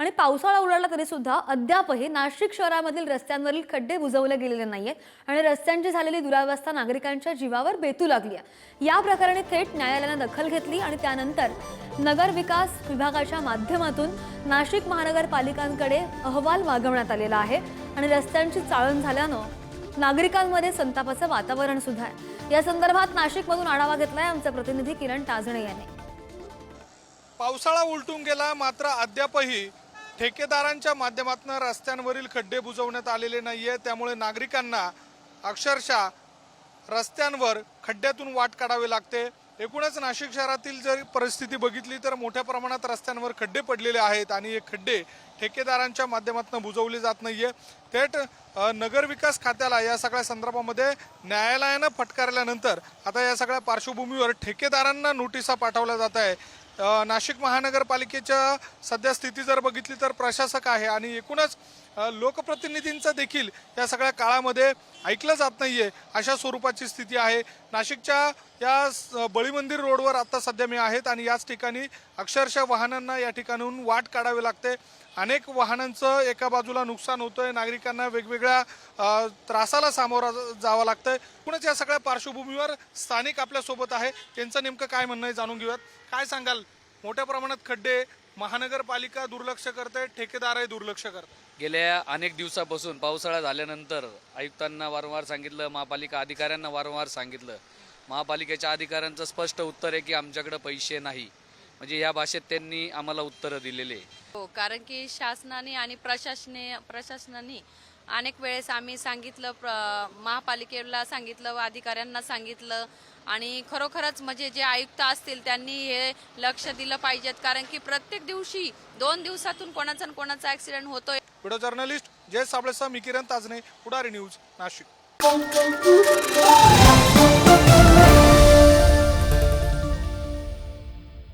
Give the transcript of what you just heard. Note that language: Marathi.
आणि पावसाळा उडाला तरी सुद्धा अद्यापही नाशिक शहरामधील रस्त्यांवरील खड्डे बुजवले गेलेले नाहीयेत आणि रस्त्यांची झालेली दुरावस्था नागरिकांच्या जीवावर बेतू लागली आहे। या प्रकरणी थेट न्यायालयाने दखल घेतली आणि त्यानंतर नगर विकास विभागाच्या माध्यमातून नाशिक महानगरपालिकांकडे अहवाल मागवण्यात आलेला आहे आणि रस्त्यांची चाळण झाल्यानं नागरिकांमध्ये संतापाचं वातावरण सुद्धा आहे। या संदर्भात नाशिकमधून आढावा घेतलाय आमचे प्रतिनिधी किरण ताजणे यांनी। पावसाळा उलटून गेला मात्र अद्यापही ठेकेदारांच्या माध्यमातून रस्त्यांवरील खड्डे बुजवण्यात आलेले नाहीये। त्यामुळे नागरिकांना अक्षरशः रस्त्यांवर खड्ड्यातून वाट काढावी लागते। एकूणच नाशिक शहरातील जर परिस्थिती बघितली तर मोठ्या प्रमाणात रस्त्यांवर खड्डे पडलेले आहेत आणि हे खड्डे ठेकेदारांच्या माध्यमातून बुजवले जात नाहीये। थेट नगर विकास खात्याला या सगळ्या संदर्भामध्ये न्यायालयाने फटकारल्यानंतर आता या सगळ्या पार्श्वभूमीवर ठेकेदारांना नोटिसा पाठवल्या जात आहे। नाशिक महानगरपालिकेच्या सध्या स्थिती जर बघितली तर प्रशासक आहे आणि एकूणच लोकप्रतिनिधींचं देखील या सगळ्या काळामध्ये ऐकलं जात नाहीये अशा स्वरूपाची स्थिती आहे। नाशिकच्या या बळीमंदिर रोडवर आता सध्या मी आहेत आणि याच ठिकाणी अक्षरशः वाहनांना या ठिकाणून वाट काढावी लागते। अनेक वाहनांचं एका बाजूला नुकसान होतंय, नागरिकांना वेगवेगळ्या त्रासाला सामोरं जावं लागतंय। पुणेच या सगळ्या पार्श्वभूमीवर स्थानिक आपल्या सोबत आहे, त्यांचं नेमकं काय म्हणणं आहे जाणून घेऊयात। काय सांगाल, मोठ्या प्रमाणात खड्डे, महानगरपालिका दुर्लक्ष करते, ठेकेदारही दुर्लक्ष करते? गेल्या अनेक दिवसापासून पावसाळा झाल्यानंतर आयुक्तांना वारंवार सांगितलं, महापालिका अधिकाऱ्यांना वारंवार सांगितलं। महापालिकेच्या अधिकाऱ्यांचं स्पष्ट उत्तर आहे की आमच्याकडे पैसे नाही, म्हणजे या भाषेत त्यांनी आम्हाला उत्तरं दिलेले। हो, कारण की शासनाने आणि प्रशासनाने अनेक वेळेस आम्ही सांगितलं, महापालिकेला सांगितलं, अधिकाऱ्यांना सांगितलं आणि खरोखरच म्हणजे जे आयुक्त असतील त्यांनी हे लक्ष दिलं पाहिजेत, कारण की प्रत्येक दिवशी 2 दिवसातून कोणाचा ऍक्सिडेंट होतोय। व्हिडिओ जर्नलिस्ट जय साबळेसह मी किरण ताजणे, पुढारी न्यूज, नाशिक।